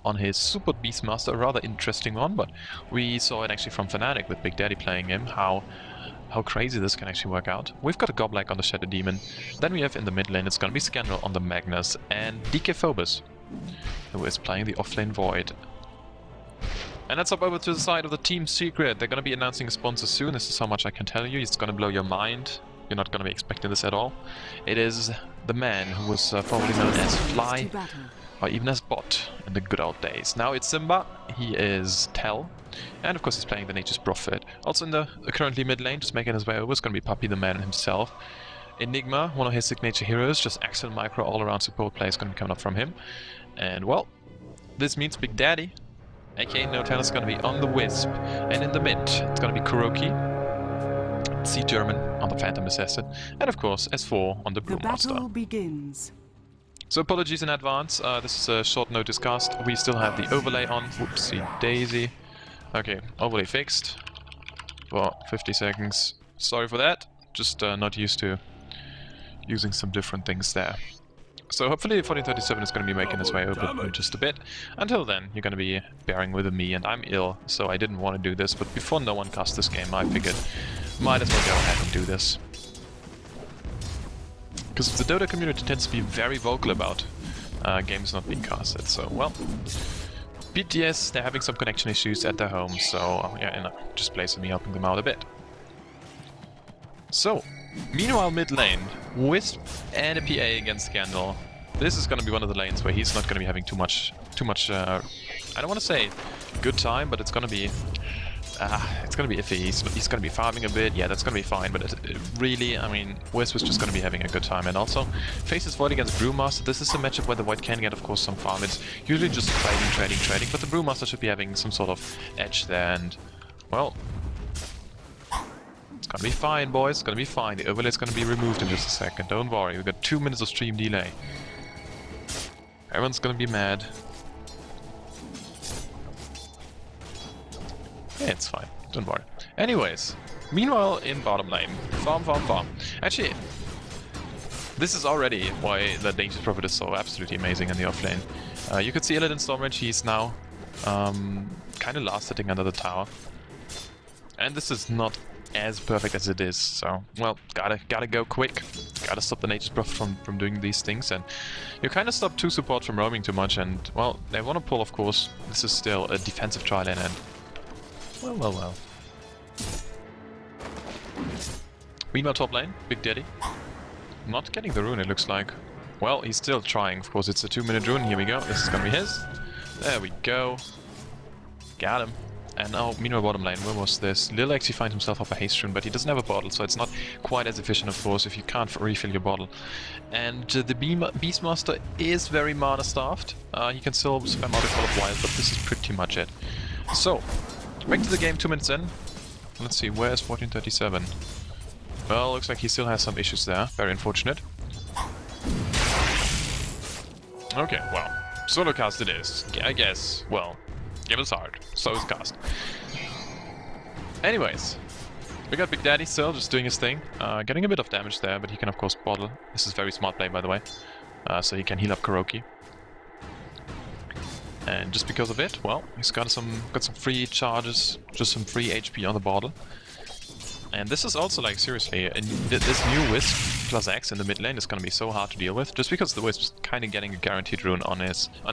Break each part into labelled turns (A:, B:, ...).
A: on his support Beastmaster, a rather interesting one, but we saw it actually from Fnatic with Big Daddy playing him, how crazy this can actually work out. We've got a Goblik on the Shadow Demon, then we have in the mid lane, it's gonna be Scandal on the Magnus, and Decisive, who is playing the offlane Void. And let's hop over to the side of the Team Secret. They're gonna be announcing a sponsor soon, this is how much I can tell you, it's gonna blow your mind. You're not gonna be expecting this at all. It is the man who was formerly known as Fly, or even as Bot in the good old days. Now it's Simba, he is Tel, and of course he's playing the Nature's Prophet. Also in the currently mid lane, just making his way over, is going to be Puppy the man himself. Enigma, one of his signature heroes, just excellent micro all-around support play is going to be coming up from him. And well, this means Big Daddy, aka No-Tail, is going to be on the Wisp, and in the mid, it's going to be KuroKy, C German on the Phantom Assassin, and of course S4 on the Brewmaster.
B: The battle begins.
A: So apologies in advance, this is a short notice cast. We still have the overlay on. Whoopsie daisy. Okay, overlay fixed for 50 seconds. Sorry for that, just not used to using some different things there. So hopefully 1437 is going to be making its way over in just a bit. Until then, you're going to be bearing with me, and I'm ill, so I didn't want to do this, but before no one cast this game, I figured might as well go ahead and do this. Because the Dota community tends to be very vocal about games not being casted, so, well, BTS, they're having some connection issues at their home, so, yeah, just plays me helping them out a bit. So, meanwhile mid lane, Wisp and a PA against Scandal. This is going to be one of the lanes where he's not going to be having too much, I don't want to say good time, but it's going to be iffy. He's going to be farming a bit, yeah, that's going to be fine, but really, I mean, Wisp is just going to be having a good time. And also, faces Void against Brewmaster. This is a matchup where the Void can get, of course, some farm. It's usually just trading, but the Brewmaster should be having some sort of edge there, and, well, it's going to be fine, boys, it's going to be fine. The overlay is going to be removed in just a second, don't worry, we've got 2 minutes of stream delay. Everyone's going to be mad. Yeah, it's fine, don't worry. Anyways, meanwhile in bottom lane, farm. Actually, this is already why the Nature's Prophet is so absolutely amazing in the offlane. You could see Illidan Stormrage, he's now kind of last sitting under the tower. And this is not as perfect as it is, so, well, gotta go quick. Gotta stop the Nature's Prophet from doing these things, and you kind of stop 2 support from roaming too much, and, well, they want to pull, of course. This is still a defensive trial lane, and well. Meanwhile, top lane, Big Daddy. Not getting the rune, it looks like. Well, he's still trying, of course, it's a 2-minute rune, here we go, this is gonna be his. There we go. Got him. And now, meanwhile, bottom lane, where was this? Lil actually finds himself up a haste rune, but he doesn't have a bottle, so it's not quite as efficient, of course, if you can't refill your bottle. And the Beastmaster is very mana-starved. He can still spam out a Call of Wild, but this is pretty much it. So, back to the game, 2 minutes in. Let's see, where's 1437? Well, looks like he still has some issues there. Very unfortunate. Okay, well, solo cast it is. I guess, well, game is hard. So is cast. Anyways, we got Big Daddy still just doing his thing. Getting a bit of damage there, but he can of course bottle. This is very smart play, by the way. So he can heal up KuroKy. And just because of it, well, he's got some free charges, just some free HP on the bottle. And this is also, like, seriously, this new Wisp plus X in the mid lane is gonna be so hard to deal with, just because the Wisp is kind of getting a guaranteed rune on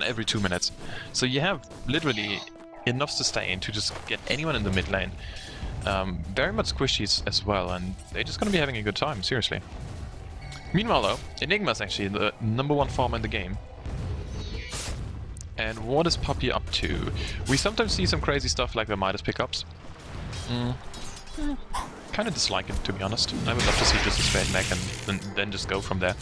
A: every 2 minutes. So you have literally enough sustain to just get anyone in the mid lane. Very much squishies as well, and they're just gonna be having a good time, seriously. Meanwhile, though, Enigma's actually the #1 farmer in the game. And what is Puppy up to? We sometimes see some crazy stuff like the Midas pickups. Kind of dislike it, to be honest. I would love to see just a straight mech and then just go from there.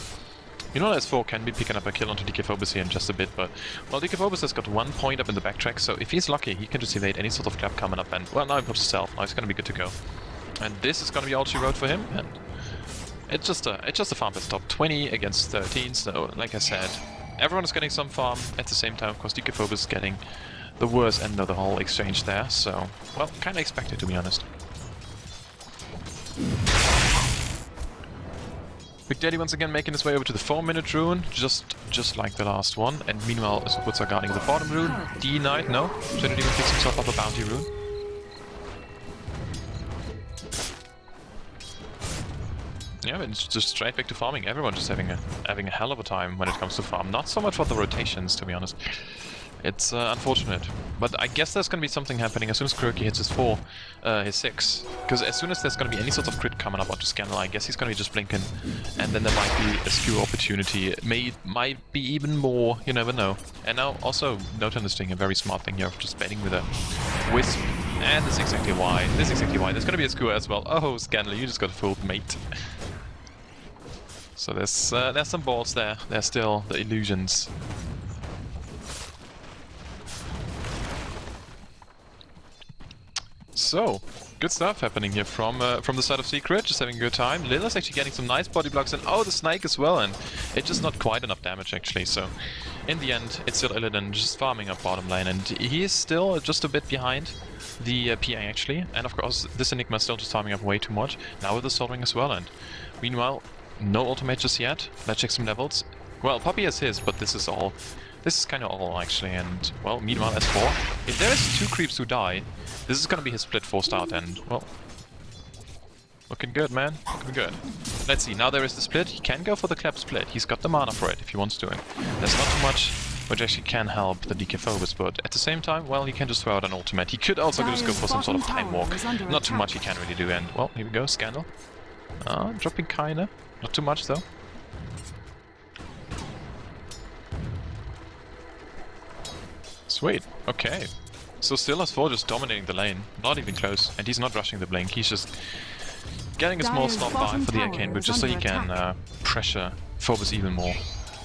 A: You know, S4 can be picking up a kill onto Decisive here in just a bit, but, well, Decisive has got 1 point up in the backtrack, so if he's lucky, he can just evade any sort of clap coming up, and, well, now he pops himself, now he's gonna be good to go. And this is gonna be all she wrote for him, and it's just a farm that's top 20 against 13, so, like I said, everyone is getting some farm at the same time. Of course, Decisive is getting the worst end of the whole exchange there, so, well, kinda expected, to be honest. Big Daddy once again making his way over to the 4-minute rune, just like the last one. And meanwhile, Supports are guarding the bottom rune. D-Knight, no. Shadow Demon picks himself up a bounty rune. Yeah, but it's just straight back to farming. Everyone just having a hell of a time when it comes to farm. Not so much for the rotations, to be honest. It's unfortunate, but I guess there's gonna be something happening as soon as KuroKy hits his 6. Because as soon as there's gonna be any sort of crit coming up onto Scandal, I guess he's gonna be just blinking, and then there might be a skew opportunity. Might be even more. You never know. And now also Dota is doing a very smart thing here of just baiting with a Wisp, and this is exactly why. There's gonna be a skew as well. Oh, Scandal, you just got fooled, mate. So there's some balls there. There's still the illusions. So, good stuff happening here from the side of Secret, just having a good time. Lila's actually getting some nice body blocks, and oh, the Snake as well, and it's just not quite enough damage actually, so in the end, it's still Illidan just farming up bottom lane, and he is still just a bit behind the PA actually, and of course, this Enigma is still just farming up way too much, now with the Soul Ring as well, and meanwhile, no ultimate just yet. Let's check some levels. Well, Poppy has his, but this is kind of all actually, and well, meanwhile, S4, if there is 2 creeps who die, this is gonna be his split forced out, and well, looking good, man. Looking good. Let's see. Now there is the split. He can go for the clap split. He's got the mana for it if he wants to. There's not too much which actually can help the DK Phobos, but at the same time, well, he can just throw out an ultimate. He could also just go for some sort of time walk. Not too much he can really do, and well, here we go. Scandal. Dropping kinda. Not too much though. Sweet. Okay. So still S4 just dominating the lane, not even close, and he's not rushing the blink, he's just getting a small stop by for the arcane boot just so he can pressure Phobos even more.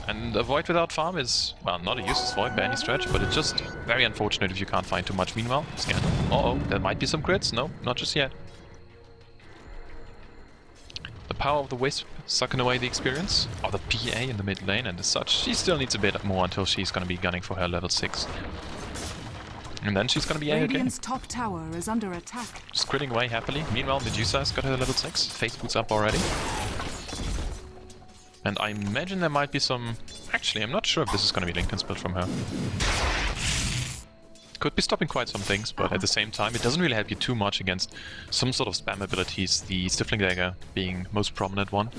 A: And a Void without farm is, well, not a useless Void by any stretch, but it's just very unfortunate if you can't find too much. Meanwhile, Scandal. Uh-oh, there might be some crits. No, not just yet. The power of the Wisp sucking away the experience of the PA in the mid lane, and as such, she still needs a bit more until she's gonna be gunning for her level 6. And then she's gonna be
B: Radiant's top tower is under attack.
A: Just critting away happily. Meanwhile, Medusa's got her level 6. Face boots up already. And I imagine there might be some... Actually, I'm not sure if this is gonna be Linken's build from her. Could be stopping quite some things, but at the same time, it doesn't really help you too much against some sort of spam abilities, the Stifling Dagger being most prominent one.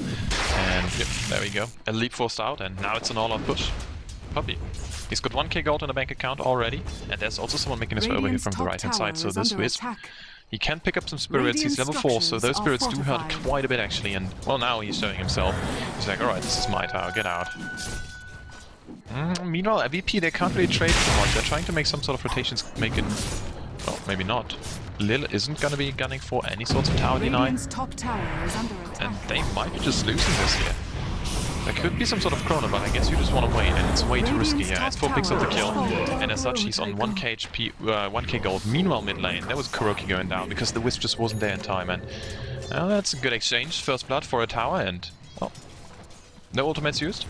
A: And yep, there we go. A leap forced out, and now it's an all-out push. Puppy. He's got 1k gold in the bank account already, and there's also someone making his way over here from the right-hand side, so this Wisp, he can pick up some spirits. He's level 4, so those spirits do hurt quite a bit actually, and well, now he's showing himself. He's like, alright, this is my tower, get out. Meanwhile, at VP, they can't really trade too much. They're trying to make some sort of rotations, making... well, maybe not. Lil isn't gonna be gunning for any sorts of tower deny, and they might be just losing this here. There could be some sort of chrono, but I guess you just want to wait, and it's way too risky. Yeah, S4 picks up the kill, and as such, he's on 1k HP, 1k gold. Meanwhile, mid lane, there was KuroKy going down because the Wisp just wasn't there in time, and well, that's a good exchange. First blood for a tower, and well, no ultimates used.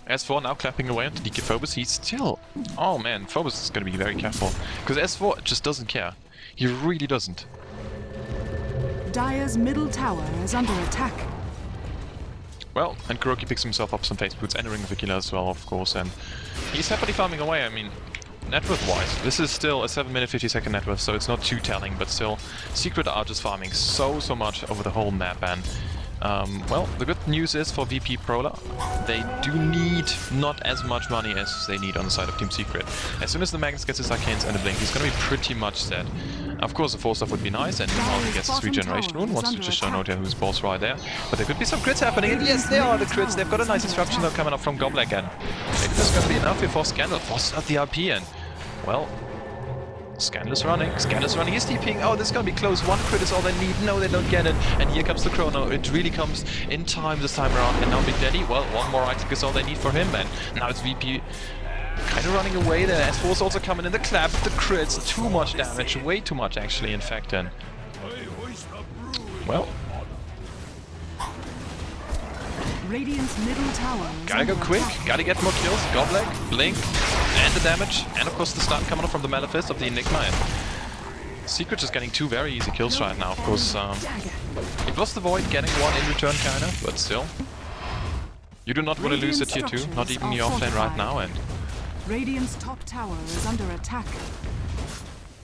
A: S4 now clapping away onto DK Phobos. He's still... oh man, Phobos is going to be very careful, because S4 just doesn't care. He really doesn't.
B: Dire's middle tower is under attack.
A: Well, and KuroKy picks himself up some face boots and a Ring of Aquila as well, of course, and he's happily farming away. I mean, net worth-wise, this is still a 7-minute 50-second net worth, so it's not too telling, but still, Secret are just farming so much over the whole map, and well, the good news is for VP Prola, they do need not as much money as they need on the side of Team Secret. As soon as the Magnus gets his Arcanes and the Blink, he's gonna be pretty much set. Of course, the 4-stuff would be nice, and meanwhile he gets his regeneration rune, wants to just show Notia who's boss right there. But there could be some crits happening, and yes, there are the crits. They've got a nice disruption though coming up from Goblek, and maybe there's gonna be enough here for Scandal. Forces out the RP, and well, Scandal's running, he's TPing. Oh, this is gonna be close. 1 crit is all they need. No, they don't get it. And here comes the chrono. It really comes in time this time around. And now Big Daddy, well, 1 more item is all they need for him. And now it's VP kind of running away there. S4's also coming in. The clap, the crits, too much damage. Way too much, actually, in fact. And well,
B: Radiant's middle tower
A: gotta go quick, gotta get more kills. Goblek, Blink, and the damage, and of course the stun coming up from the Malefice of the Enigma. And Secret is getting 2 very easy kills right now. Of course, It was the Void getting one in return, kinda, but still. You do not want to lose a tier 2, not even in your offlane right now, and...
B: Radiant's top tower is under attack.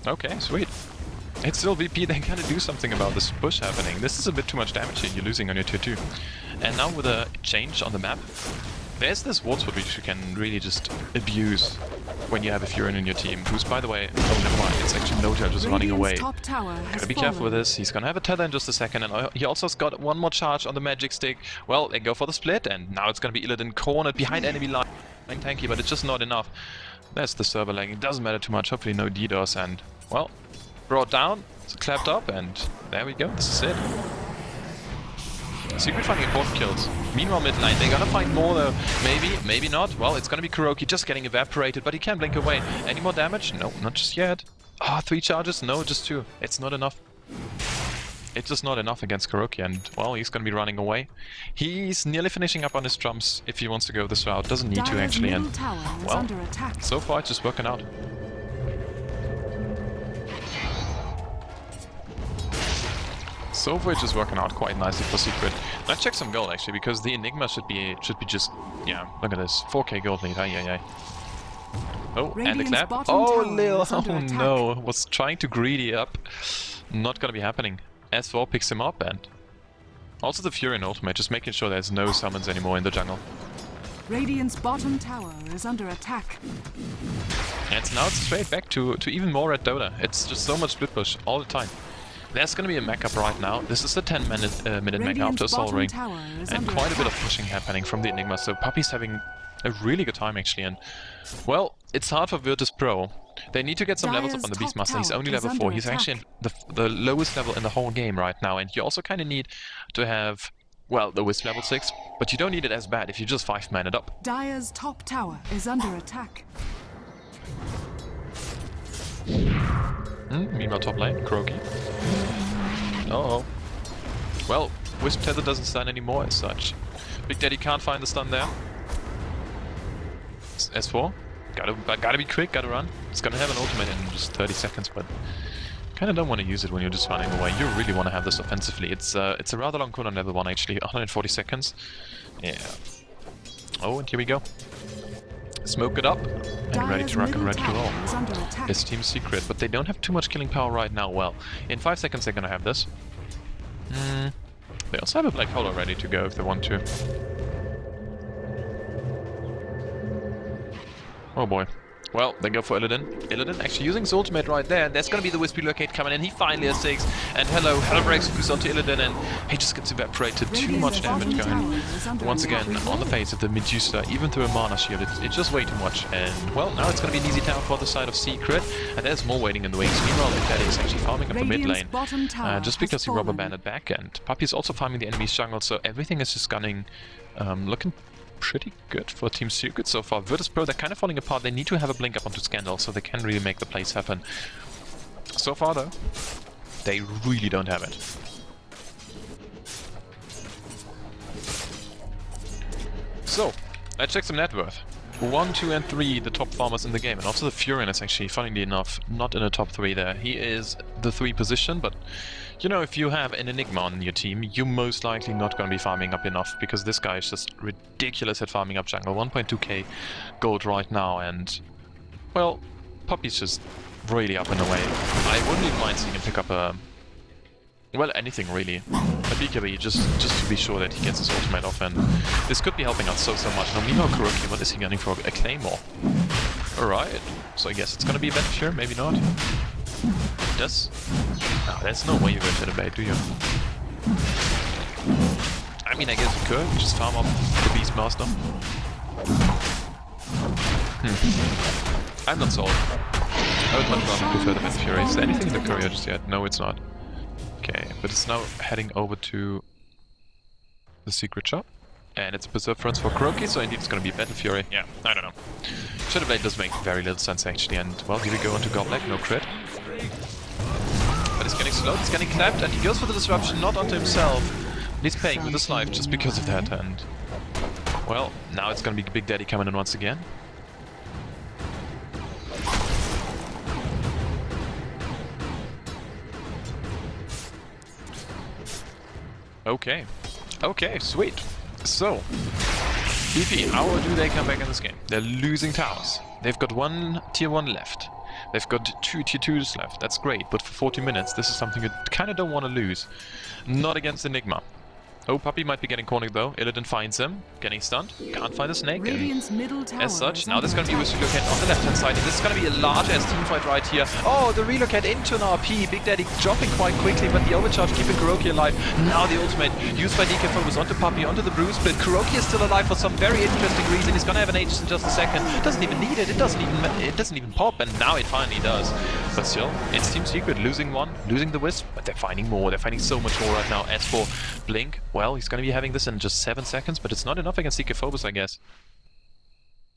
A: Okay, sweet. It's still VP, they gotta do something about this push happening. This is a bit too much damage here, you're losing on your tier 2. And now with a change on the map, there's this ward spot which you can really just abuse when you have a Furin in your team, who's, by the way, oh never mind, it's actually Nota just running away. Gotta be careful with this, he's gonna have a tether in just a second, and he also has got one more charge on the magic stick. Well, they go for the split, and now it's gonna be Illidan cornered behind enemy line. Tanky, but it's just not enough. There's the server lag, it doesn't matter too much, hopefully no DDoS, and, well, brought down, clapped up, and there we go, this is it. Secret finding important kills. Meanwhile, mid lane, they're gonna find more though. Maybe, maybe not. Well, it's gonna be KuroKy just getting evaporated, but he can't blink away. Any more damage? No, not just yet. Ah, 3 charges? No, just 2. It's not enough. It's just not enough against KuroKy, and, well, he's gonna be running away. He's nearly finishing up on his trumps if he wants to go this route. Doesn't need to, actually, and, well, so far it's just working out. So far it's just working out quite nicely for Secret. Let's check some gold, actually, because the Enigma should be just, yeah, look at this, 4k gold lead, ay. Oh, and the clap. Oh, Lil, oh no, was trying to greedy up. Not gonna be happening. S4 picks him up, and also the Fury and ultimate, just making sure there's no summons anymore in the jungle.
B: Radiant's bottom tower is under attack.
A: And now it's straight back to even more red Dota. It's just so much split push all the time. There's gonna be a mech up right now. This is the 10-minute mech after Soul Ring, and quite a bit of pushing happening from the Enigma. So Puppy's having a really good time, actually, and, well, it's hard for Virtus Pro. They need to get some levels up on the Beastmaster. He's only level 4. He's actually the lowest level in the whole game right now, and you also kind of need to have, well, the Wisp level 6, but you don't need it as bad if you just 5-man it up.
B: Dire's top tower is under attack.
A: Meanwhile, top lane, KuroKy. Uh-oh. Well, Wisp Tether doesn't stun anymore as such. Big Daddy can't find the stun there. S4. Gotta be quick, gotta run. It's gonna have an ultimate in just 30 seconds, but kinda don't want to use it when you're just running away. You really want to have this offensively. It's a rather long cooldown level 1, actually. 140 seconds. Yeah. Oh, and here we go. Smoke it up, and ready to rock and ready to roll. This team's Secret, but they don't have too much killing power right now. Well, in 5 seconds they're gonna have this. They also have a Black Hole ready to go if they want to. Oh boy. Well, they go for Illidan. Illidan actually using his ultimate right there. There's gonna be the Wispy Locate coming in. He finally has 6. And hello breaks goes onto Illidan, and he just gets evaporated. Too much damage going once again on the face of the Medusa, even through a mana shield. It's just way too much. And, well, now it's gonna be an easy tower for the side of Secret. And there's more waiting in the wings. Meanwhile, Big Daddy is actually farming up the mid lane. Just because he rubber banded back. And Puppy is also farming the enemy's jungle, so everything is just gunning, looking pretty good for Team Secret so far. Virtus Pro, they're kind of falling apart. They need to have a blink up onto Scandal so they can really make the plays happen. So far, though, they really don't have it. So, let's check some net worth. 1, 2, and 3, the top farmers in the game. And also the Furion is actually, funnily enough, not in the top 3 there. He is the 3 position, but, you know, if you have an Enigma on your team, you're most likely not going to be farming up enough, because this guy is just ridiculous at farming up jungle. 1.2k gold right now, and, well, Puppy's just really up and away. I wouldn't even mind seeing him pick up a... well, anything really. A BKB, just to be sure that he gets his ultimate off, and this could be helping out so much. Now, meanwhile, KuroKy, what is he gunning for? A Claymore. Alright, so I guess it's gonna be a Beneficiary, maybe not. Yes? No, there's no way you're going to the bait, do you? I mean, I guess you could, just farm up the Beastmaster. I'm not sold. I would much rather prefer the Beneficiary. Is there anything in the courier just yet? No, it's not. Okay, but it's now heading over to the secret shop, and it's a Perseverance for KuroKy, so indeed it's gonna be Battle Fury. Yeah, I don't know. Shadow Blade does make very little sense actually, and well, here we go onto Goblet, no crit. But it's getting slowed, it's getting clapped, and he goes for the disruption, not onto himself. And he's paying with his life just because of that, and well, now it's gonna be Big Daddy coming in once again. Okay. Okay, sweet. So, BP, how do they come back in this game? They're losing towers. They've got one tier 1 left. They've got 2 tier 2s left. That's great, but for 40 minutes, this is something you kind of don't want to lose. Not against Enigma. Oh, Puppy might be getting cornered though. Illidan finds him, getting stunned. Can't find a snake.
B: Radiant's middle tower
A: As such,
B: is
A: now there's
B: under
A: going to be a
B: attack.
A: relocate on the left-hand side, and this is going to be a large-ass teamfight right here. Oh, the relocate into an RP. Big Daddy dropping quite quickly, but the overcharge keeping KuroKy alive. Now the ultimate used by DK focus onto Puppy, onto the Bruise split. KuroKy is still alive for some very interesting reason. He's going to have an Aegis in just a second. Doesn't even need it. It doesn't even pop, and now it finally does. But still, it's Team Secret losing one, losing the Wisp, but they're finding more. They're finding so much more right now. As for Blink, well, he's going to be having this in just 7 seconds, but it's not enough against DK Phobos, I guess.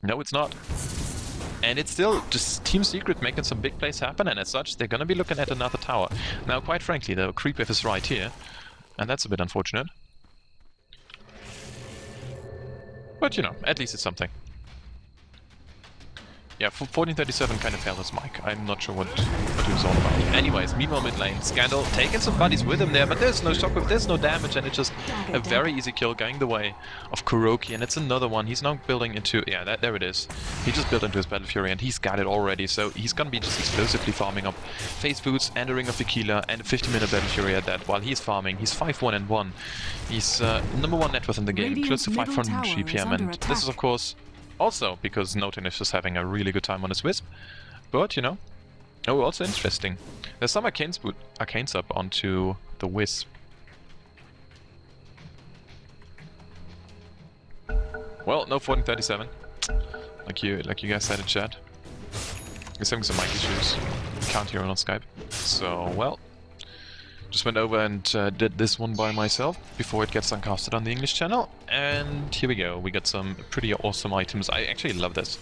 A: No, it's not. And it's still just Team Secret making some big plays happen, and as such, they're gonna be looking at another tower. Now, quite frankly, the creep wave is right here, and that's a bit unfortunate. But, you know, at least it's something. Yeah, 1437 kind of failed his mic. I'm not sure what he was all about. Anyways, meanwhile mid lane, Scandal taking some buddies with him there, but there's no shockwave, there's no damage, and it's just a very easy kill going the way of KuroKy, and it's another one. He's now building into... yeah, there it is. He just built into his Battle Fury, and he's got it already, so he's gonna be just explosively farming up Phase Boots and a Ring of Tequila and a 50-minute Battle Fury at that. While he's farming, he's 5-1-1. He's #1 net worth in the game, close to 500 GPM, and this is of course... also, because Notin is just having a really good time on his Wisp. But, you know... oh, also interesting. There's some arcanes up onto the Wisp. Well, no 1437. Like you guys said in chat. He's having some mic issues. Can't hear him on Skype. So, well... just went over and did this one by myself before it gets uncasted on the English channel. And here we go. We got some pretty awesome items. I actually love this.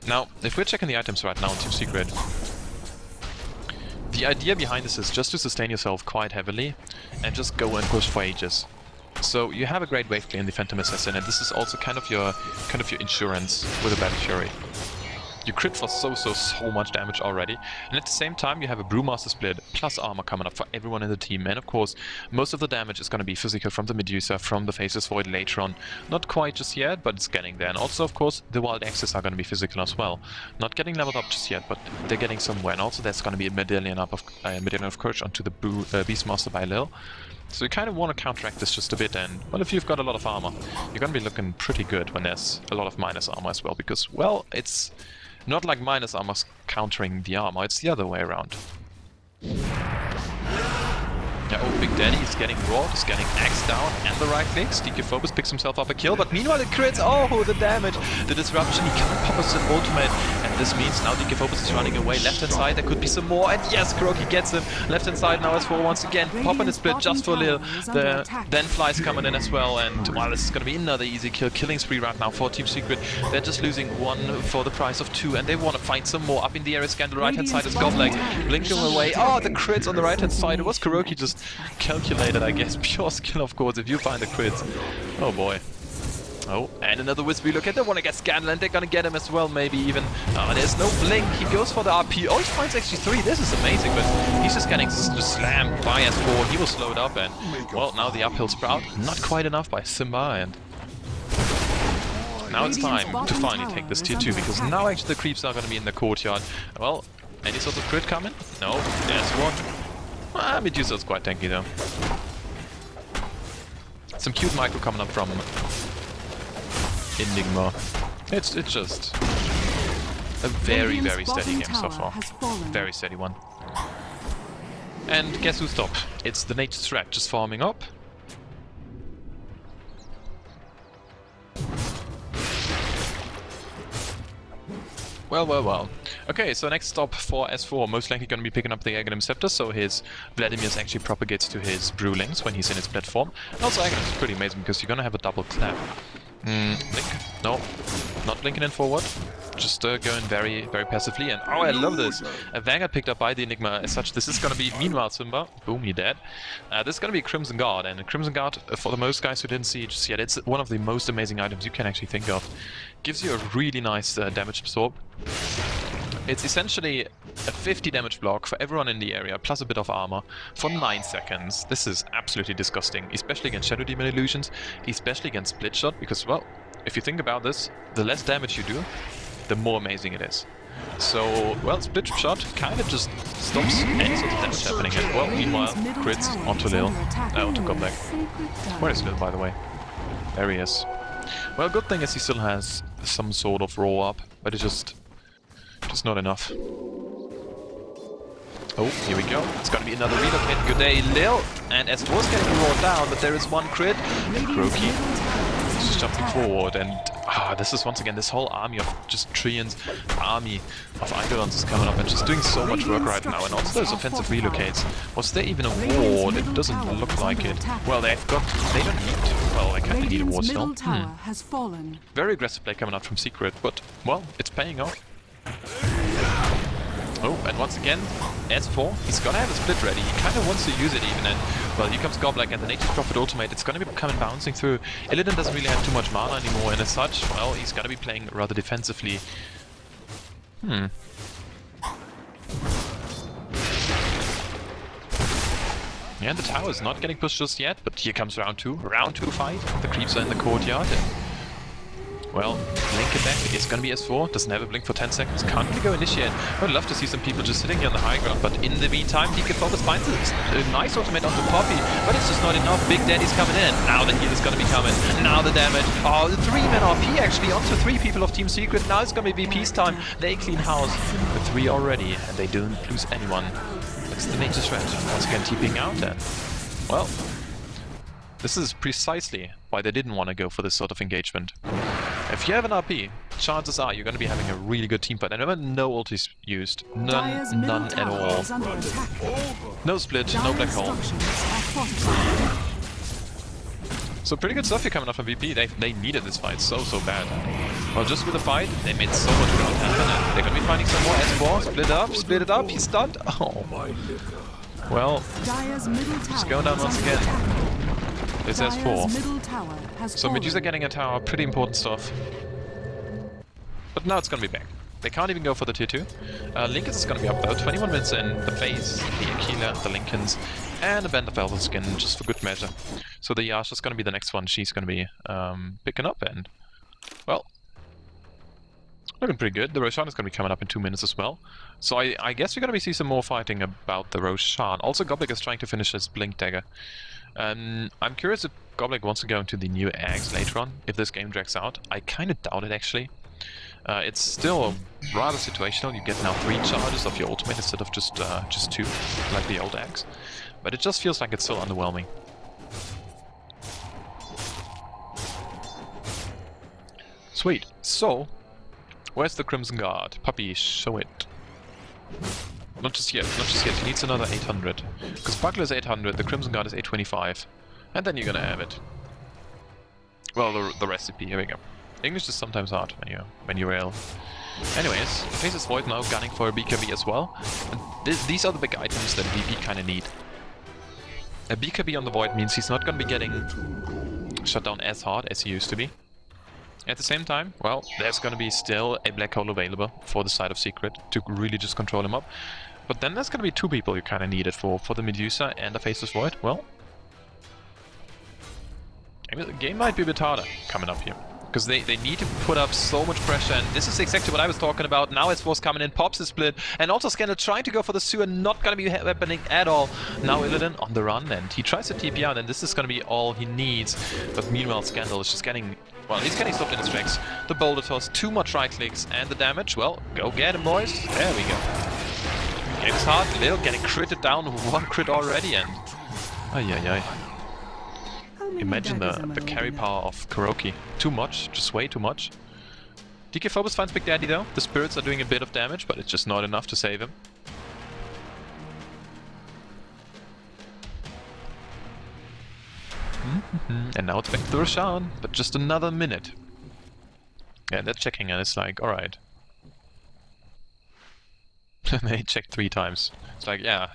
A: Now, if we're checking the items right now in Team Secret, the idea behind this is just to sustain yourself quite heavily and just go and push for ages. So you have a great wave clear in the Phantom Assassin, and this is also kind of your insurance with a Battle Fury. You crit for so much damage already, and at the same time you have a Brewmaster split plus armor coming up for everyone in the team, and of course most of the damage is going to be physical from the Medusa, from the Faceless Void later on. Not quite just yet, but it's getting there, and also of course the Wild Axes are going to be physical as well. Not getting leveled up just yet, but they're getting somewhere, and also there's going to be a Medallion of Courage onto the Beastmaster by Lil. So you kind of want to counteract this just a bit, and well, if you've got a lot of armor, you're going to be looking pretty good when there's a lot of minus armor as well, because, well, it's not like minus armor's countering the armor, it's the other way around. Yeah, oh, Big Daddy is getting roared, is getting axed down, and the right clicks. DK Phobos picks himself up a kill, but meanwhile it crits. Oh, the damage, the disruption, he can't pop us an ultimate, and this means now DK Phobos is running away. Left hand side, there could be some more, and yes, KuroKy gets him. Left hand side now S4 once again, popping a split just for Lil. Then Fly's coming in as well, and well, this is going to be another easy kill. Killing spree right now for Team Secret. They're just losing one for the price of two, and they want to find some more. Up in the area, Scandal, right hand side is Gobleg, blinking away. Oh, the crits on the right hand side. It was KuroKy just calculated, I guess. Pure skill, of course, if you find the crits. Oh boy. Oh, and another Wisp relook. They want to get Scandal, and they're gonna get him as well, maybe even. Oh, there's no blink. He goes for the RP. Oh, he finds actually 3. This is amazing, but he's just getting slammed by S4. He was slowed up, and well, now the uphill sprout. Not quite enough by Simba, and now it's time to finally take this tier 2, because now actually the creeps are gonna be in the courtyard. Well, any sort of crit coming? No, there's one. Ah, Medusa's quite tanky though. Some cute micro coming up from Enigma. It's just a very steady game so far. Very steady one. And guess who's top? It's the Nature's Threat just farming up. Well. Okay, so next stop for S4, most likely going to be picking up the Aghanim Scepter, so his Vladimir's actually propagates to his Brewlings when he's in his platform. And also Aghanim is pretty amazing because you're going to have a double clap. Blink. No, not blinking in forward. Just going very passively, and oh, I love this. A Vanguard picked up by the Enigma. As such, this is going to be, meanwhile, Simba, boom, you're dead. This is going to be Crimson Guard, and Crimson Guard, for the most guys who didn't see it just yet, it's one of the most amazing items you can actually think of. Gives you a really nice damage absorb. It's essentially A 50 damage block for everyone in the area, plus a bit of armor, for 9 seconds. This is absolutely disgusting, especially against Shadow Demon illusions, especially against Split Shot, because, well, if you think about this, the less damage you do, the more amazing it is. So, well, Split Shot kind of just stops any sort of damage happening, and, well, meanwhile, crits onto Lil, onto Goblek. Where is Lil, by the way? There he is. Well, good thing is he still has some sort of roll up, but it's just not enough. Oh, here we go. It's gonna be another relocate. Good day, Lil! And S4 is getting rolled down, but there is one crit. KuroKy is just jumping forward, and this is once again this whole army of just Treants, army of Eidolons is coming up and just doing so much work right now. And also those offensive relocates. Was there even a ward? It doesn't look like it. Well, they don't need. Well, I kinda need a ward still. Very aggressive play coming out from Secret, but, well, it's paying off. Oh, and once again, S4, he's gonna have a split ready. He kind of wants to use it even, and, well, here comes Goblek and the Native Prophet ultimate. It's gonna be coming bouncing through. Illidan doesn't really have too much mana anymore, and as such, well, he's gonna be playing rather defensively. Yeah, the tower is not getting pushed just yet, but here comes round 2. Round 2 fight. The creeps are in the courtyard. Well, blink it back. It's gonna be S4. Doesn't have a blink for 10 seconds. Can't really go initiate. I would love to see some people just sitting here on the high ground, but in the meantime, DK Focus finds a nice ultimate onto Poppy, but it's just not enough. Big Daddy's coming in. Now the heal is gonna be coming. Now the damage. Oh, the 3-man RP actually onto 3 people of Team Secret. Now it's gonna be VP's time. They clean house with 3 already, and they don't lose anyone. That's the major threat. Once again, TPing out, and, well, this is precisely why they didn't want to go for this sort of engagement. If you have an RP, chances are you're going to be having a really good team fight. And remember, no ultis used. None at all. No split, no black hole. So pretty good stuff here coming up from VP. They needed this fight so bad. Well, just with the fight, they made so much ground happen, and they're going to be finding some more S4. Split it up, he's stunned. Oh. Well, just going down once again. It's S4. So Medusa getting a tower, pretty important stuff. But now it's gonna be back. They can't even go for the tier 2. Lincolns is gonna be up though, 21 minutes in. The Phase, the Aquila, the Lincolns, and a Band of Velvet Skin, just for good measure. So the Yasha is gonna be the next one she's gonna be picking up, and, well, looking pretty good. The Roshan is gonna be coming up in 2 minutes as well. So I guess we're gonna see some more fighting about the Roshan. Also, Goblek is trying to finish his Blink Dagger. I'm curious if Goblek wants to go into the new eggs later on, if this game drags out. I kind of doubt it, actually. It's still rather situational. You get now 3 charges of your ultimate instead of just 2, like the old eggs. But it just feels like it's still underwhelming. Sweet. So, where's the Crimson Guard? Puppy, show it. Not just yet, not just yet. He needs another 800. Because Buckler is 800, the Crimson Guard is 825. And then you're gonna have it. Well, the recipe, here we go. English is sometimes hard when you're ill. Anyways, Faceless Void now gunning for a BKB as well. And these are the big items that VP kinda need. A BKB on the Void means he's not gonna be getting shut down as hard as he used to be. At the same time, well, there's gonna be still a black hole available for the side of Secret to really just control him up. But then there's gonna be 2 people you kinda need it for the Medusa and the Faceless Void. Well, the game might be a bit harder coming up here. Because they need to put up so much pressure, and this is exactly what I was talking about. Now S4's coming in, pops the split, and also Scandal trying to go for the sewer, not gonna be happening at all. Now Illidan on the run, and he tries to TP out, and this is gonna be all he needs. But meanwhile, Scandal is just getting, well, he's getting stopped in his tracks. The boulder toss, too much right clicks, and the damage, well, go get him, boys. There we go. Game's hard, Lil getting critted down, 1 crit already, and ay. Imagine the carry power of KuroKy. Too much, just way too much. DK Phobos finds Big Daddy though. The spirits are doing a bit of damage, but it's just not enough to save him. And now it's back to Roshan, but just another minute. Yeah, they're checking and it's like, alright. They checked 3 times. It's like, yeah.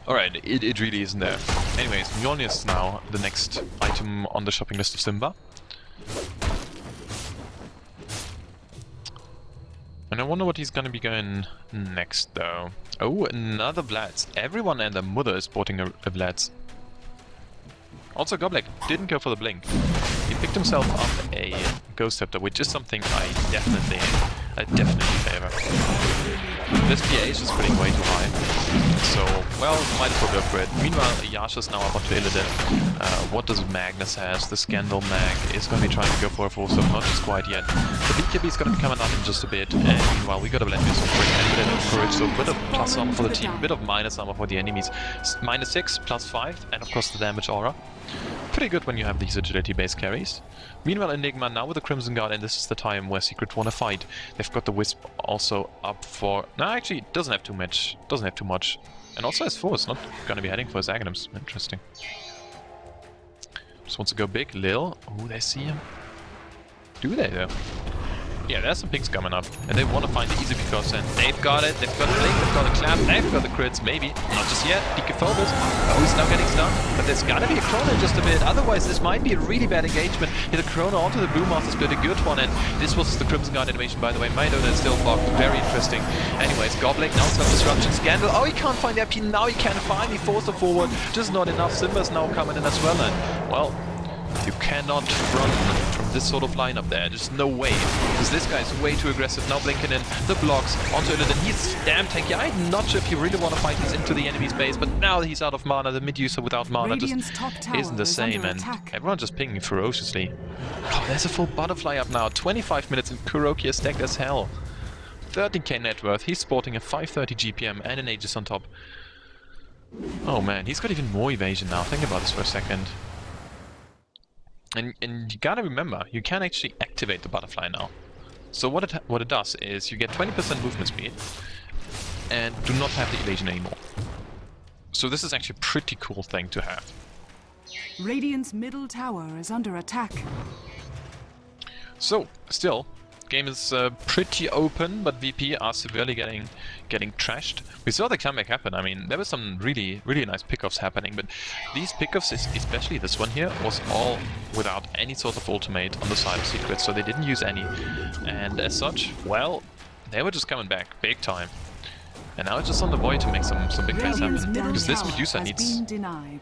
A: Alright, it really isn't there. Anyways, Mjolnir is now the next item on the shopping list of Simba. And I wonder what he's gonna be going next, though. Oh, another Vlad's. Everyone and their mother is sporting a Vlad's. Also, Goblek didn't go for the blink. He picked himself up a Ghost Scepter, which is something I definitely favor. This pH is putting way too high, so, well, might as well go for it. Meanwhile, Yasha's now up onto Illidan. What does Magnus has? The Scandal Mag is going to be trying to go for a full stop, not just quite yet. The BKB is going to be coming out in just a bit, and meanwhile we got a blend music for it, and a bit of courage, so a bit of plus armor for the team, a bit of minus armor for the enemies. -6, +5, and of course the damage aura. Pretty good when you have these agility-based carries. Meanwhile, Enigma now with the Crimson Guard, and this is the time where Secret want to fight. They've got the Wisp also up for... No, actually, it doesn't have too much. Doesn't have too much. And also S4 is not going to be heading for his Aghanims. Interesting. Just wants to go big. Lil. Oh, they see him. Do they, though? Yeah, there's some pings coming up, and they want to find the easy because and they've got it, they've got the blink, they've got the clap, they've got the crits, maybe. Not just yet, DK Phobos. Oh, he's now getting stunned, but there's gotta be a Chrono in just a bit, otherwise this might be a really bad engagement. Hit a Chrono onto the Brewmaster split, a good one, and this was the Crimson Guard animation, by the way. My Dota is still blocked, very interesting. Anyways, Goblek now some disruption. Scandal, oh, he can't find the IP, now he can finally force the forward, just not enough. Simba's now coming in as well, and, well, you cannot run from this sort of lineup there. There's no way. Because this guy's way too aggressive. Now blinking in the blocks onto Illidan. He's damn tanky. I'm not sure if you really want to fight this into the enemy's base, but now that he's out of mana, the mid-user without mana just isn't the same, and everyone just pinging ferociously. Oh, there's a full butterfly up now. 25 minutes and KuroKy is stacked as hell. 13k net worth. He's sporting a 530 GPM and an Aegis on top. Oh man, he's got even more evasion now. Think about this for a second. And you gotta remember, you can actually activate the butterfly now. So what it does is you get 20% movement speed and do not have the evasion anymore. So this is actually a pretty cool thing to have.
B: Radiant's middle tower is under attack.
A: So, still, game is pretty open, but VP are severely getting trashed. We saw the comeback happen. I mean, there were some really nice pickoffs happening, but these pickoffs, especially this one here, was all without any sort of ultimate on the side of Secret, so they didn't use any. And as such, well, they were just coming back big time. And now it's just on the Void to make some big plays happen. Because this Medusa needs,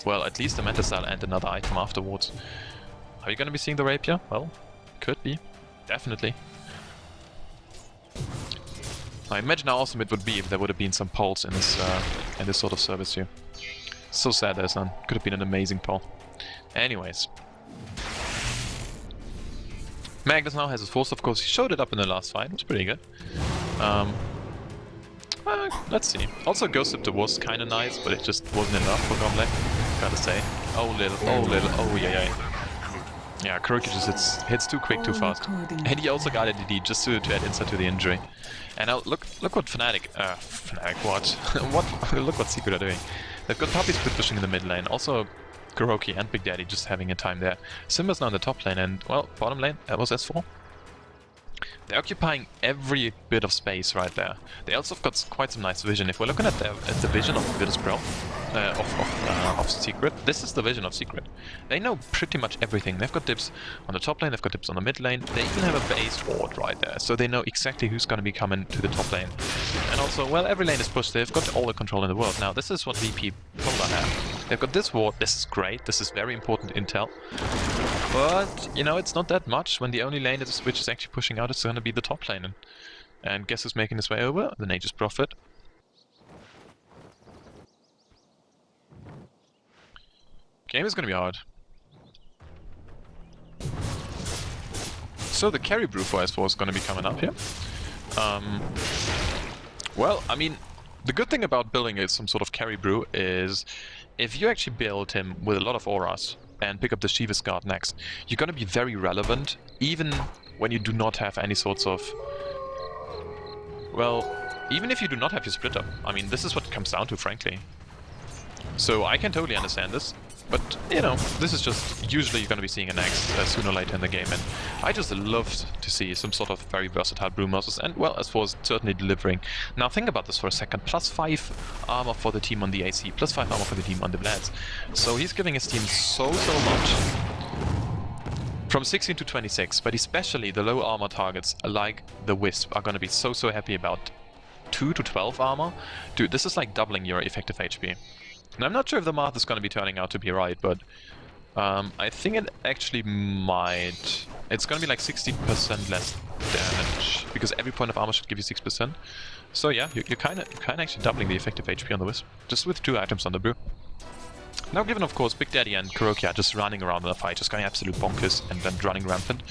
A: well, at least a Manta Style and another item afterwards. Are you going to be seeing the Rapier? Well, could be. Definitely. I imagine how awesome it would be if there would have been some polls in this sort of service here. So sad there's none. Could have been an amazing poll. Anyways. Magnus now has his force, of course. He showed it up in the last fight. It was pretty good. Let's see. Also, Ghost Scepter was kind of nice, but it just wasn't enough for Goblek. Gotta say. Oh little, oh yeah. Yeah, KuroKy just hits too quick, too fast. And he also got a DD just to add insult to the injury. And now look what Fnatic, look what Secret are doing. They've got Puppy Split pushing in the mid lane. Also, KuroKy and Big Daddy just having a time there. Simba's now in the top lane, and, well, bottom lane, that was S4. They're occupying every bit of space right there. They also have got quite some nice vision. If we're looking at the vision of Virtus Pro, of Secret, this is the vision of Secret. They know pretty much everything. They've got dips on the top lane, they've got dips on the mid lane, they even have a base ward right there, so they know exactly who's going to be coming to the top lane. And also, well, every lane is pushed, they've got all the control in the world. Now, this is what VP Polar have. They've got this ward, this is great, this is very important intel. But, you know, it's not that much when the only lane which is actually pushing out is going to be the top lane. And guess who's making his way over? The Nature's Prophet. Game is going to be hard. So the carry brew for S4 is going to be coming up here. Well, I mean, the good thing about building some sort of carry brew is if you actually build him with a lot of auras and pick up the Shiva's Guard next, you're going to be very relevant, even when you do not have any sorts of... Well, even if you do not have your split up. I mean, this is what it comes down to, frankly. So I can totally understand this. But, you know, this is just usually you're going to be seeing a next sooner or later in the game, and I just loved to see some sort of very versatile Brewmasters, and, well, S4 is certainly delivering. Now think about this for a second, +5 armor for the team on the AC, +5 armor for the team on the Vlads. So he's giving his team so much. from 16 to 26, but especially the low armor targets like the Wisp are gonna be so happy about 2 to 12 armor. Dude, this is like doubling your effective HP. And I'm not sure if the math is gonna be turning out to be right, but I think it actually might. It's gonna be like 60% less damage, because every point of armor should give you 6%. So yeah, you're kinda actually doubling the effective HP on the Wisp, just with 2 items on the brew. Now given, of course, Big Daddy and KuroKy are just running around in the fight, just going absolute bonkers and then running rampant.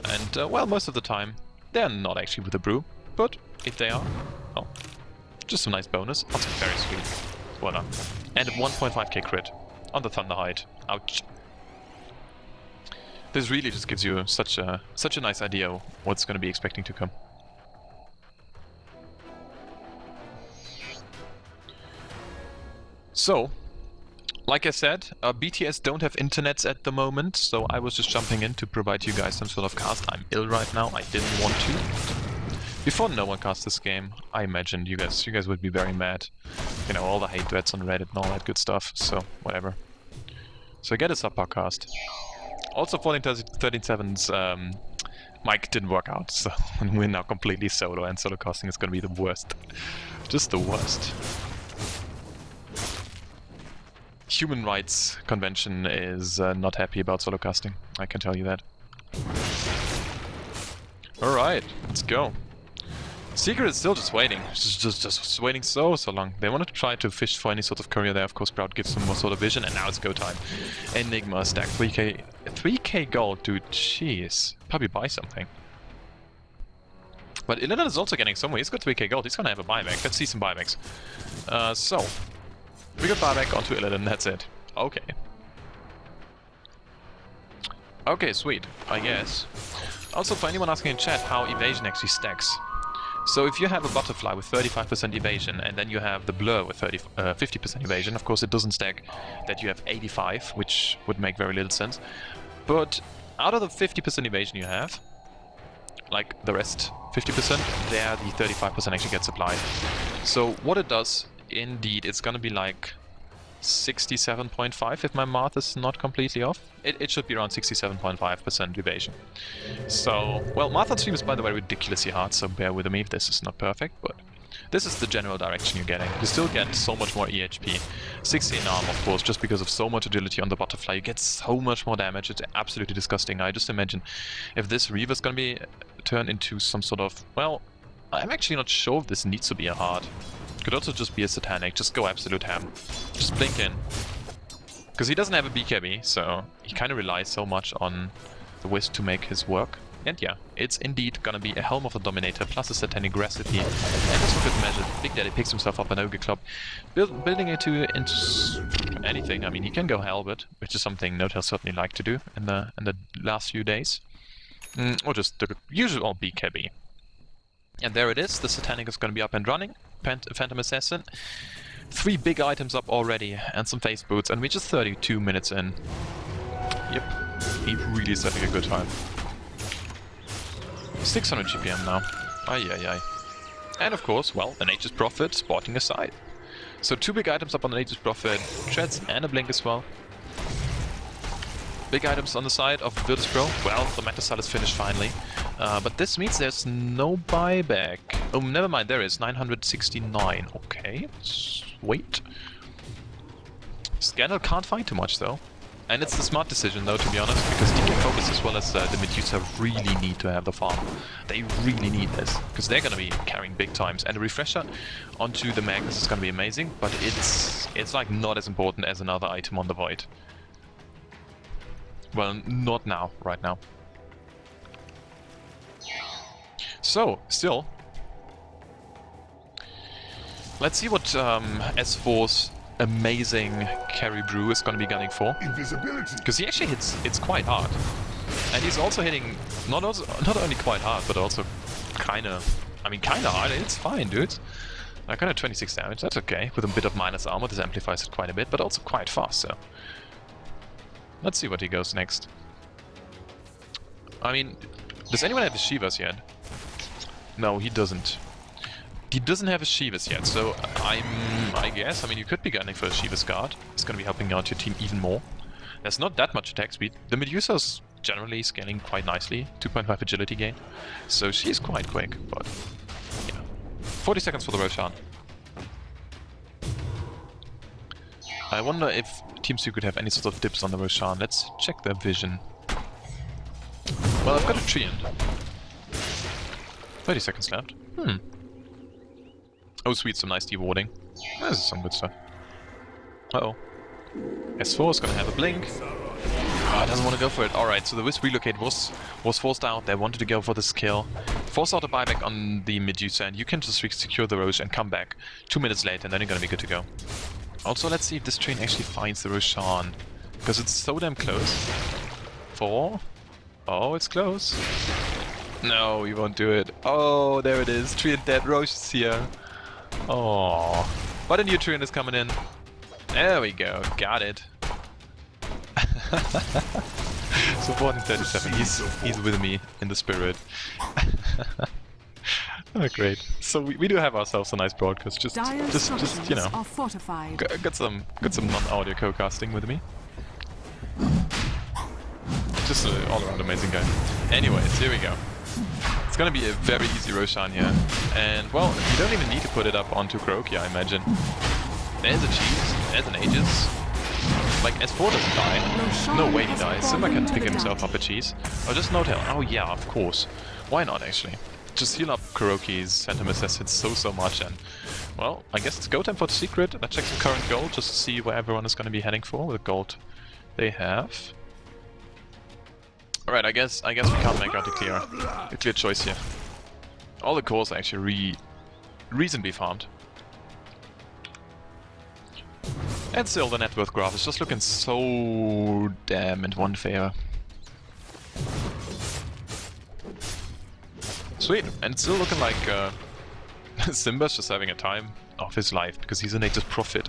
A: And, well, most of the time, they're not actually with the brew, but if they are, oh, just a nice bonus. Also very sweet. Well done. And a 1.5k crit on the Thunderhide. Ouch. This really just gives you such a nice idea of what's going to be expecting to come. So, like I said, BTS don't have internets at the moment, so I was just jumping in to provide you guys some sort of cast. I'm ill right now, I didn't want to. Before no one cast this game, I imagined you guys would be very mad. You know, all the hate threads on Reddit and all that good stuff, so whatever. So get a subpar cast. Also 1437's mic didn't work out, so we're now completely solo, and solo casting is gonna be the worst. Just the worst. Human Rights Convention is not happy about solo casting, I can tell you that. Alright, let's go. Secret is still just waiting, just waiting so long. They wanted to try to fish for any sort of courier there, of course Sprout gives them more sort of vision, and now it's go time. Enigma stack 3k gold, dude, jeez. Probably buy something. But Illidan is also getting somewhere, he's got 3k gold, he's gonna have a buyback, let's see some buybacks. So, we got buyback onto Illidan, that's it. Okay. Okay, sweet, I guess. Also, for anyone asking in chat how evasion actually stacks. So if you have a butterfly with 35% evasion, and then you have the blur with 50% evasion, of course it doesn't stack that you have 85, which would make very little sense. But out of the 50% evasion you have, like the rest 50%, there the 35% actually gets applied. So what it does, indeed, it's gonna be like 67.5 if my math is not completely off. It should be around 67.5% evasion. So, well, math on stream is by the way ridiculously hard, so bear with me if this is not perfect, but this is the general direction you're getting. You still get so much more EHP. 60 in arm, of course, just because of so much agility on the butterfly. You get so much more damage, it's absolutely disgusting. I just imagine if this Reaver's gonna be turned into some sort of, well, I'm actually not sure if this needs to be a hard. Could also just be a satanic, just go absolute ham. Just blink in. Because he doesn't have a BKB, so he kind of relies so much on the Wisp to make his work. And yeah, it's indeed gonna be a Helm of the Dominator plus a satanic recipe. And just for good measure, Big Daddy picks himself up an Ogre Club, building it into anything. I mean, he can go Halberd, which is something Notail certainly like to do in the last few days. Or just the usual BKB. And there it is, the Satanic is going to be up and running. Phantom Assassin. 3 big items up already, and some face boots, and we're just 32 minutes in. Yep, he really is having a good time. 600 GPM now. Ay. And of course, well, the Nature's Prophet sporting a scythe. So 2 big items up on the Nature's Prophet, Treads and a Blink as well. Big items on the side of Virtus Pro. Well, the Meta Style is finished finally. But this means there's no buyback. Oh, never mind, there is. 969. Okay, wait. Scandal can't find too much though. And it's the smart decision though, to be honest, because DK Focus as well as the Medusa really need to have the farm. They really need this, because they're going to be carrying big times. And a refresher onto the Magnus is going to be amazing, but it's like not as important as another item on the Void. Well, not now, right now. So, still, let's see what S4's amazing carry brew is going to be gunning for. Because he actually hits quite hard. And he's also hitting not only quite hard, but also kinda hard. It's fine, dude. Kind of 26 damage, that's okay. With a bit of minus armor, this amplifies it quite a bit, but also quite fast, so. Let's see what he goes next. I mean, does anyone have his Shivas yet? No, he doesn't. He doesn't have his Shivas yet, so I guess, I mean, you could be gunning for a Shiva's guard. It's gonna be helping out your team even more. There's not that much attack speed. The Medusa's generally scaling quite nicely. 2.5 agility gain. So she's quite quick, but yeah. 40 seconds for the Roshan. I wonder if Team Secret have any sort of dips on the Roshan. Let's check their vision. Well, I've got a tree in. 30 seconds left. Oh sweet, some nice dewarding. This is some good stuff. Uh-oh. S4 is gonna have a blink. Oh, doesn't want to go for it. Alright, so the Wisp relocate was forced out. They wanted to go for this kill. Force out a buyback on the Medusa, and you can just secure the Roche and come back 2 minutes later, and then you're gonna be good to go. Also, let's see if this train actually finds the Roshan, because it's so damn close. 4. Oh, it's close. No, we won't do it. Oh, there it is. Tree and dead. Roche is here. Oh, but a new train is coming in. There we go. Got it. Supporting 37. He's with me in the spirit. Oh, great. So we do have ourselves a nice broadcast. Just you know, got some non-audio co-casting with me. Just an all-around amazing guy. Anyways, here we go. It's gonna be a very easy Roshan here. And, well, you don't even need to put it up onto KuroKy, I imagine. There's a cheese, there's an Aegis. Like, S4 doesn't die. No way he dies. Simba can pick himself up a cheese. Oh, just no tail. Oh yeah, of course. Why not, actually? Just heal up KuroKy's Phantom Assassins so much, and, well, I guess it's go time for the secret. Let's check the current gold, just to see where everyone is gonna be heading for with the gold they have. Alright, I guess we can't make out a clear choice here. All the cores are actually reasonably farmed. And still, the net worth graph is just looking so damn in one favor. Sweet, and it's still looking like Simba's just having a time of his life, because he's a native prophet.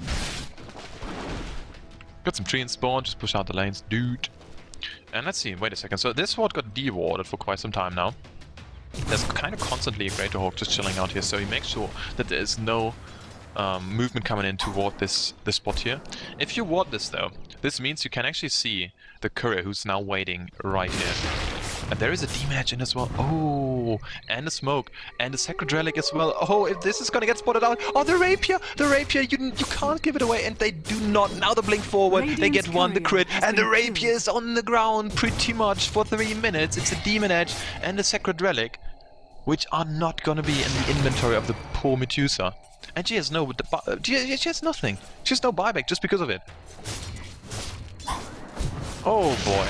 A: Got some tree and spawn, just push out the lanes, dude. And let's see, wait a second, so this ward got dewarded for quite some time now. There's kind of constantly a Greater Hawk just chilling out here, so he makes sure that there is no movement coming in toward this spot here. If you ward this though, this means you can actually see the courier who's now waiting right here. And there is a D-match in as well. Oh, and a smoke, and a Sacred Relic as well. Oh, if this is gonna get spotted out. Oh, the rapier, you can't give it away, and they do not. Now the blink forward, they get one, the crit, and the rapier is on the ground pretty much for 3 minutes. It's a Demon Edge and a Sacred Relic, which are not gonna be in the inventory of the poor Medusa. And she has no, she has nothing. She has no buyback just because of it. Oh boy.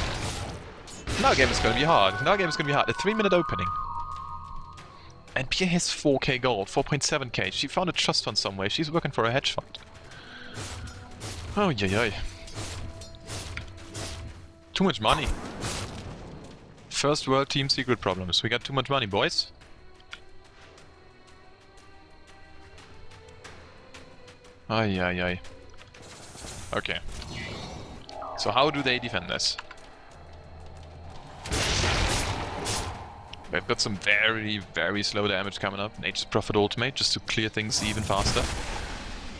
A: Now game is gonna be hard. A 3-minute opening. And Pia has 4k gold, 4.7k. She found a trust fund somewhere. She's working for a hedge fund. Oh yay. Too much money. First world team secret problems. We got too much money, boys. Ay. Okay. So how do they defend this? They've got some very slow damage coming up. Nature's Prophet ultimate just to clear things even faster.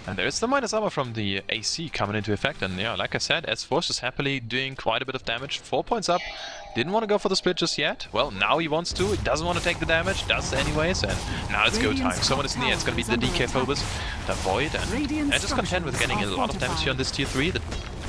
A: And there's the minus armor from the AC coming into effect. And yeah, like I said, S4 is happily doing quite a bit of damage. 4 points up. Didn't want to go for the split just yet. Well, now he wants to. He doesn't want to take the damage. Does anyways. And now it's go time. Someone is in the air. It's going to be the DK Phobos. The Void. And just content with getting a lot of damage here on this tier 3. The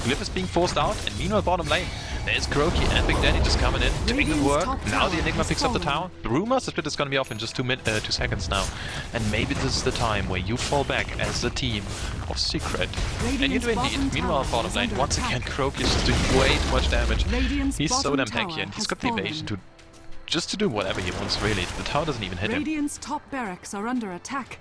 A: Glyph is being forced out. And meanwhile, bottom lane, there's KuroKy and Big Daddy just coming in, doing the work. Now the Enigma picks up the tower. The rumors, the split is going to be off in just 2 seconds now. And maybe this is the time where you fall back as the team of Secret. And you do indeed. Meanwhile, bottom lane, once again, KuroKy is just doing way too much damage. He's so damn tanky, and he's got the evasion to just to do whatever he wants, really. The tower doesn't even hit him.
B: Radiant's top barracks are under attack.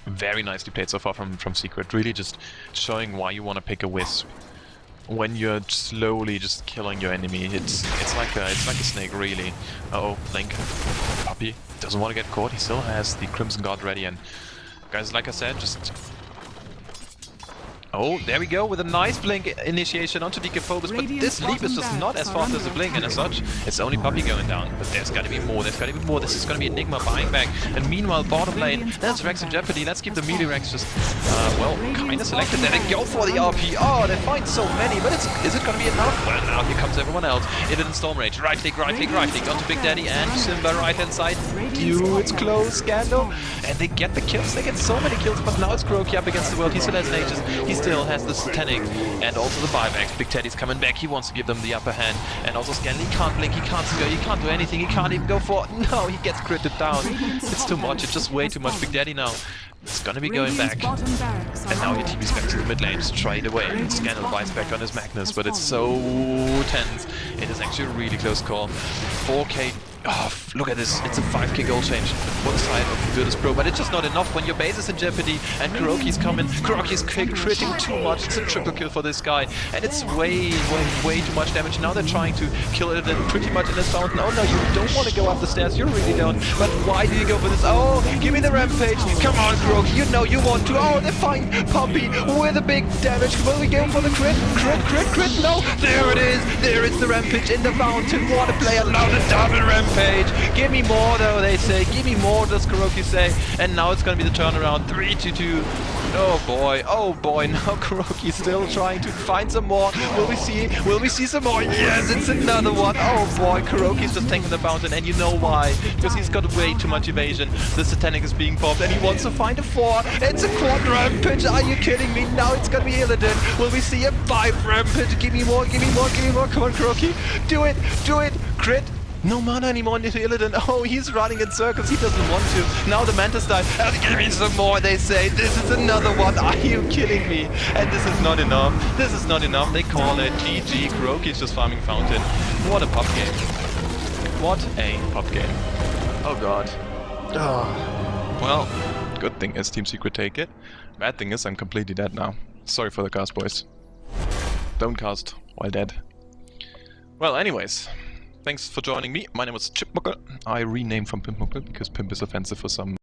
A: Very nicely played so far from Secret. Really just showing why you want to pick a Wisp when you're slowly just killing your enemy. It's like a snake, really. Uh-oh, Link. Puppy doesn't want to get caught. He still has the Crimson Guard ready, and guys, like I said, just Oh, there we go with a nice blink initiation onto Decaphobus, but this leap is just not as fast as a blink, and as such, it's only Puppy going down. But there's gotta be more, there's gotta be more. This is gonna be Enigma buying back. And meanwhile, bottom lane, there's Rex in jeopardy. Let's keep the melee Rex just, well, kinda selected there. They go for the RP. Oh, they find so many, but is it gonna be enough? Well, now here comes everyone else. Illidan Storm Rage, right click, onto Big Daddy and Simba right hand side. Dude, it's close, Scandal. And they get the kills, they get so many kills, but now it's KuroKy up against the world. He still has Aegis, he still has the Satanic, and also the buyback. Big Teddy's coming back, he wants to give them the upper hand. And also Scandal, he can't blink, he can't scare, he can't do anything, he can't even go for... No, he gets critted down. It's too much, it's just way too much. Big Daddy now. It's gonna be going back. And now your team is back to the mid lane straight away. Scandal buys back on his Magnus, but it's so tense. It is actually a really close call. 4k. Oh, look at this. It's a 5k goal change for the side of Virtus Pro, but it's just not enough when your base is in jeopardy and KuroKy's coming. KuroKy's critting too much. It's a triple kill for this guy, and it's way too much damage. Now they're trying to kill it pretty much in this fountain. Oh no, you don't want to go up the stairs. You really don't. But why do you go for this? Oh, give me the rampage. Come on, KuroKy. You know you want to. Oh, they find Puppy with a big damage. Will we go for the crit? Crit? No. There it is. There is the rampage in the fountain. What a player. Now the double rampage. Give me more though, they say. Give me more, does KuroKy say. And now it's gonna be the turnaround. 3-2. Oh boy, now KuroKy still trying to find some more. Will we see some more? Yes, it's another one. Oh boy, KuroKy's just taking the fountain, and you know why. Because he's got way too much evasion. The Satanic is being popped, and he wants to find a 4. It's a quad rampage. Are you kidding me? Now it's gonna be Illidan. Will we see a 5 rampage? Give me more. Come on, KuroKy. Do it. Crit. No mana anymore into Illidan. Oh, he's running in circles. He doesn't want to. Now the Mantis died. And give me some more, they say. This is another one. Are you kidding me? And this is not enough. They call it GG. KuroKy's just farming Fountain. What a pop game. Oh god. Well, good thing is Team Secret take it. Bad thing is I'm completely dead now. Sorry for the cast, boys. Don't cast while dead. Well, anyways. Thanks for joining me. My name was Chipmuckle. I renamed from Pimpmuckle because Pimp is offensive for some